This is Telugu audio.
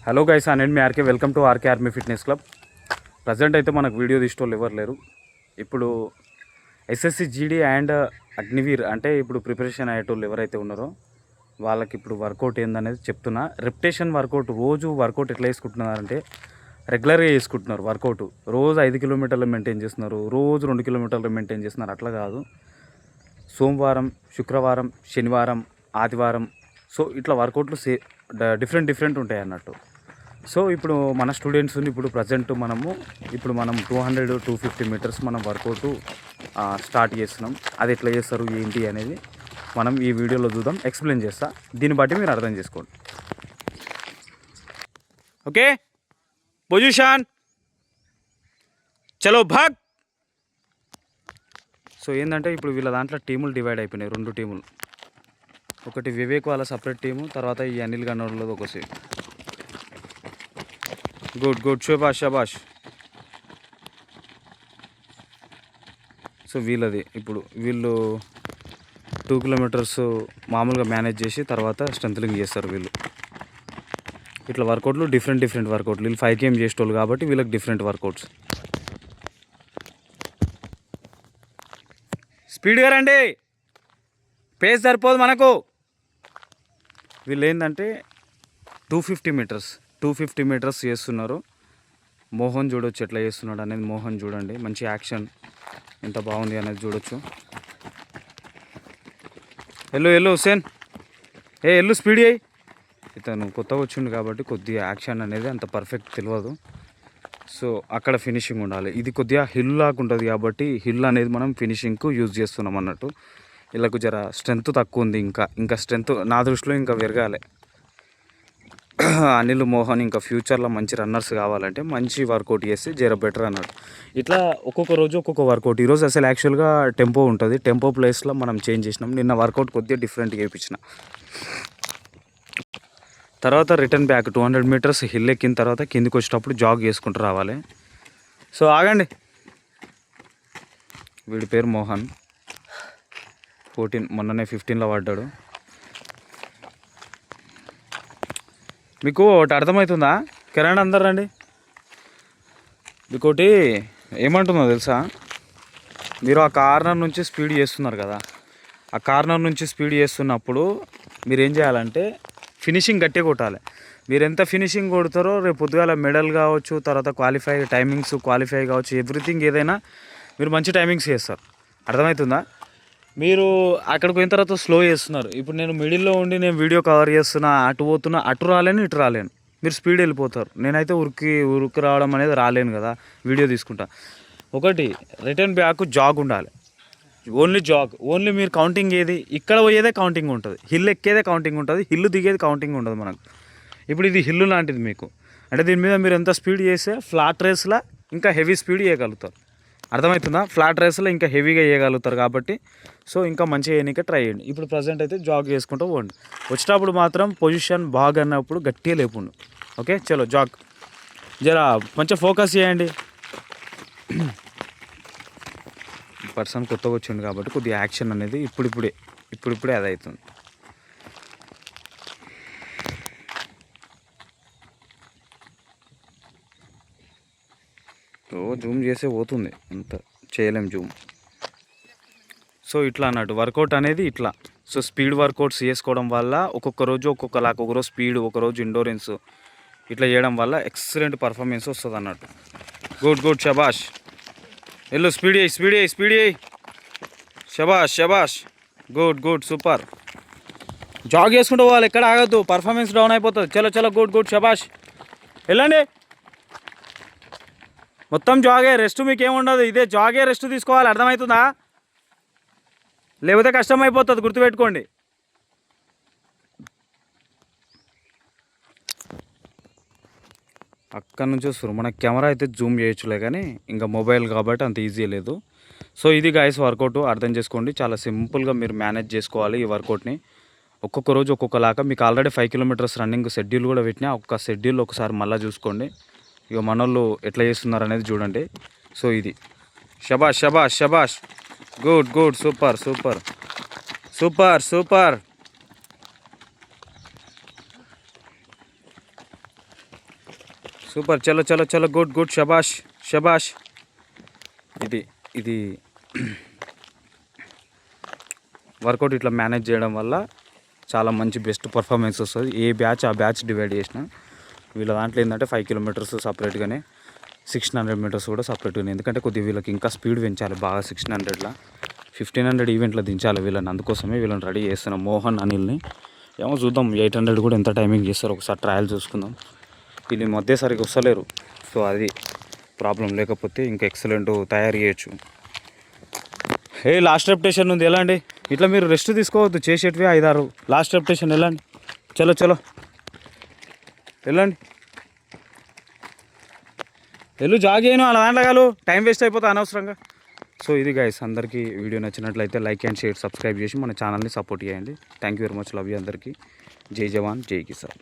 హలో గైస్, నేను మీ RK. Welcome to RK army fitness club. Present అయితే మనకు వీడియో తీసేటోళ్ళు ఎవరు లేరు. ఇప్పుడు ఎస్ఎస్సి జీడీ అండ్ అగ్నివీర్ అంటే ఇప్పుడు ప్రిపరేషన్ అయ్యేటోళ్ళు ఎవరైతే ఉన్నారో వాళ్ళకి ఇప్పుడు వర్కౌట్ ఏందనేది చెప్తున్నా. రెప్యుటేషన్ వర్కౌట్ రోజు వర్కౌట్ ఎట్లా వేసుకుంటున్నారంటే రెగ్యులర్గా వేసుకుంటున్నారు. వర్కౌట్ రోజు 5 కిలోమీటర్లు మెయింటైన్ చేస్తున్నారు, రోజు 2 కిలోమీటర్లు మెయింటైన్ చేస్తున్నారు. అట్లా కాదు, సోమవారం, శుక్రవారం, శనివారం, ఆదివారం సో ఇట్లా వర్కౌట్లు డిఫరెంట్ ఉంటాయి అన్నట్టు. సో ఇప్పుడు మన స్టూడెంట్స్ ఇప్పుడు ప్రజెంట్ మనం 200-250 మీటర్స్ మనం వర్కౌట్ స్టార్ట్ చేస్తున్నాం. అది ఎట్లా చేస్తారు ఏంటి అనేది మనం ఈ వీడియోలో చూద్దాం. ఎక్స్ప్లెయిన్ చేస్తా, దీన్ని బట్టి మీరు అర్థం చేసుకోండి. ఓకే, పొజిషన్, చలో భాగ్. సో ఏంటంటే ఇప్పుడు వీళ్ళ దాంట్లో టీములు డివైడ్ అయిపోయినాయి, 2 టీములు. ఒకటి వివేక్ వాళ్ళ సపరేట్ టీము, తర్వాత ఈ అనిల్ గన్నోర్లది ఒక సేమ్. గుడ్, షబాష్. సో వీళ్ళది ఇప్పుడు వీళ్ళు 2 కిలోమీటర్స్ మామూలుగా మేనేజ్ చేసి తర్వాత స్ట్రెంత్లింగ్ చేస్తారు. వీళ్ళు ఇట్లా వర్కౌట్లు డిఫరెంట్ వర్కౌట్లు. వీళ్ళు 5 km చేసేటోళ్ళు కాబట్టి వీళ్ళకి డిఫరెంట్ వర్కౌట్స్. స్పీడ్గా రండి, పేస్ సరిపోదు మనకు. వీళ్ళు ఏంటంటే 250 మీటర్స్ చేస్తున్నారు. మోహన్ చూడొచ్చు ఎట్లా చేస్తున్నాడు అనేది. మోహన్ చూడండి, మంచి యాక్షన్ ఎంత బాగుంది అనేది చూడొచ్చు. ఎల్లు హుసేన్, ఎల్లు స్పీడ్ అయ్యి. ఇతను కొత్తగా వచ్చిండు కాబట్టి కొద్దిగా యాక్షన్ అనేది అంత పర్ఫెక్ట్ తెలియదు. సో అక్కడ ఫినిషింగ్ ఉండాలి. ఇది కొద్దిగా హిల్ లాగా ఉంటుంది కాబట్టి హిల్ అనేది మనం ఫినిషింగ్కు యూజ్ చేస్తున్నాం అన్నట్టు. వీళ్ళకు జర స్ట్రెంత్ తక్కువ ఉంది. ఇంకా స్ట్రెంత్ నా దృష్టిలో ఇంకా పెరగాలి. అనిల్, మోహన్ ఇంకా ఫ్యూచర్లో మంచి రన్నర్స్ కావాలంటే మంచి వర్కౌట్ చేస్తే జర బెటర్ అన్నట్టు. ఇట్లా ఒక్కొక్క రోజు ఒక్కొక్క వర్కౌట్. ఈరోజు అసలు యాక్చువల్గా టెంపో ఉంటుంది, టెంపో ప్లేస్లో మనం చేంజ్ చేసినాం. నిన్న వర్కౌట్ కొద్దిగా డిఫరెంట్గా వేయించిన. తర్వాత రిటర్న్ బ్యాక్ 200 మీటర్స్ హిల్ ఎక్కిన తర్వాత కిందికి వచ్చేటప్పుడు జాగ్ చేసుకుంటూ రావాలి. సో ఆగండి. వీడి పేరు మోహన్, 14, మొన్ననే 15లో పడ్డాడు. మీకు ఒకటి అర్థమవుతుందా? కిరణ్ అందరు రండి. మీకు ఒకటి ఏమంటుందో తెలుసా? మీరు ఆ కార్నర్ నుంచి స్పీడ్ చేస్తున్నారు కదా, ఆ కార్నర్ నుంచి స్పీడ్ చేస్తున్నప్పుడు మీరు ఏం చేయాలంటే ఫినిషింగ్ గట్టిగా కొట్టాలి. మీరు ఎంత ఫినిషింగ్ కొడతారో రేపు పొద్దుగాల మెడల్ కావచ్చు, తర్వాత టైమింగ్స్ క్వాలిఫై కావచ్చు, ఎవ్రీథింగ్ ఏదైనా మీరు మంచి టైమింగ్స్ చేస్తారు. అర్థమవుతుందా? మీరు అక్కడికి పోయిన తర్వాత స్లో చేస్తున్నారు. ఇప్పుడు నేను మిడిల్లో ఉండి నేను వీడియో కవర్ చేస్తున్నా, అటు పోతున్నా, అటు రాలేను ఇటు రాలేను, మీరు స్పీడ్ వెళ్ళిపోతారు. నేనైతే ఉరికి రావడం అనేది రాలేను కదా, వీడియో తీసుకుంటా. ఒకటి రిటర్న్ బ్యాక్ జాగ్ ఉండాలి. ఓన్లీ మీరు కౌంటింగ్ ఏది ఇక్కడ పోయేదే కౌంటింగ్ ఉంటుంది, హిల్ ఎక్కేదే కౌంటింగ్ ఉంటుంది, హిల్ దిగేది కౌంటింగ్ ఉంటుంది మనకు. ఇప్పుడు ఇది హిల్ లాంటిది మీకు, అంటే దీని మీద మీరు ఎంత స్పీడ్ చేస్తే ఫ్లాట్ రేస్లో ఇంకా హెవీ స్పీడ్ చేయగలుగుతారు. అర్థమవుతుందా? ఫ్లాట్ రేస్లో ఇంకా హెవీగా చేయగలుగుతారు కాబట్టి సో ఇంకా మంచిగా చేయడానికి ట్రై చేయండి. ఇప్పుడు ప్రజెంట్ అయితే జాగ్ చేసుకుంటూ పోండి. వచ్చేటప్పుడు మాత్రం పొజిషన్ బాగా అన్నప్పుడు గట్టిగా లేపుండు. ఓకే, చలో జాగ్. జరా మంచిగా ఫోకస్ చేయండి. పర్సన్ కొత్తగా వచ్చిండు కాబట్టి కొద్దిగా యాక్షన్ అనేది ఇప్పుడిప్పుడే అది అవుతుంది. జూమ్ చేసే పోతుంది, అంత చేయలేం జూమ్. సో ఇట్లా అన్నట్టు వర్కౌట్ అనేది ఇట్లా. సో స్పీడ్ వర్కౌట్స్ చేసుకోవడం వల్ల ఒక్కొక్క రోజు ఒక్కొక్కలాగా, ఒకరోజు స్పీడ్, ఒకరోజు ఇండోరెన్స్, ఇట్లా చేయడం వల్ల ఎక్సలెంట్ పర్ఫార్మెన్స్ వస్తుంది అన్నట్టు. గుడ్, షబాష్. ఎల్లు స్పీడ్ అయ్యి. షబాష్. Good, super. జాగ్ చేసుకుంటూ పోవాలి, ఎక్కడ ఆగద్దు, పర్ఫార్మెన్స్ డౌన్ అయిపోతుంది. చలో గుడ్, షబాష్. వెళ్ళండి, మొత్తం జాగే, రెస్ట్ మీకు ఏముండదు. ఇదే జాగే, రెస్ట్ తీసుకోవాలి. అర్థమవుతుందా? లేకపోతే కష్టం అయిపోతుంది, గుర్తుపెట్టుకోండి. అక్కడ నుంచి వస్తారు. మన కెమెరా అయితే జూమ్ చేయొచ్చులే, కానీ ఇంకా మొబైల్ కాబట్టి అంత ఈజీ లేదు. సో ఇది గాయస్ వర్కౌట్, అర్థం చేసుకోండి. చాలా సింపుల్గా మీరు మేనేజ్ చేసుకోవాలి ఈ వర్కౌట్ని. ఒక్కొక్క రోజు ఒక్కొక్కలాగా. మీకు ఆల్రెడీ 5 కిలోమీటర్స్ రన్నింగ్ షెడ్యూల్ కూడా పెట్టినా, ఒక్క షెడ్యూల్ ఒకసారి మళ్ళీ చూసుకోండి. ఇక మనోళ్ళు ఎట్లా చేస్తున్నారు అనేది చూడండి. సో ఇది షబాష్. Good, super. సూపర్. చలో చలో చలో, గుడ్ గుడ్, షబాష్ షబాష్. ఇది ఇది వర్కౌట్ ఇట్లా మేనేజ్ చేయడం వల్ల చాలా మంచి బెస్ట్ పర్ఫార్మెన్స్ వస్తుంది. ఏ బ్యాచ్ ఆ బ్యాచ్ డివైడ్ చేసిన వీళ్ళ దాంట్లో ఏంటంటే 5 కిలోమీటర్స్ సపరేట్గానే, 1600 మీటర్స్ కూడా సపరేట్గానే. ఎందుకంటే కొద్దిగా వీళ్ళకి ఇంకా స్పీడ్ పెంచాలి బాగా. 1600లా 1500 ఈవెంట్లో దించాలి వీళ్ళని. అందుకోసమే వీళ్ళని రెడీ చేస్తున్నాం, మోహన్ అనిల్ని. ఏమో చూద్దాం 800 కూడా ఎంత టైమింగ్ చేస్తారు ఒకసారి ట్రయల్ చూసుకుందాం. వీళ్ళు మధ్య సరిగ్గా వస్తలేరు, సో అది ప్రాబ్లం. లేకపోతే ఇంకా ఎక్సలెంట్ తయారు చేయొచ్చు. లాస్ట్ రెప్యుటేషన్ ఉంది, వెళ్ళండి. ఇట్లా మీరు రెస్ట్ తీసుకోవద్దు, చేసేటివి 5-6. లాస్ట్ రెప్యుటేషన్ వెళ్ళండి. చలో చలో వెళ్ళండి. జాగ్ చేయను అలా దాంట్లో టైం వేస్ట్ అయిపోతే అనవసరంగా. సో ఇది గైస్, అందరికీ వీడియో నచ్చినట్లయితే లైక్ అండ్ షేర్, సబ్స్క్రైబ్ చేసి మన ఛానల్ని సపోర్ట్ చేయండి. Thank you very much, love you అందరికీ. జై జవాన్ జై కిసాన్.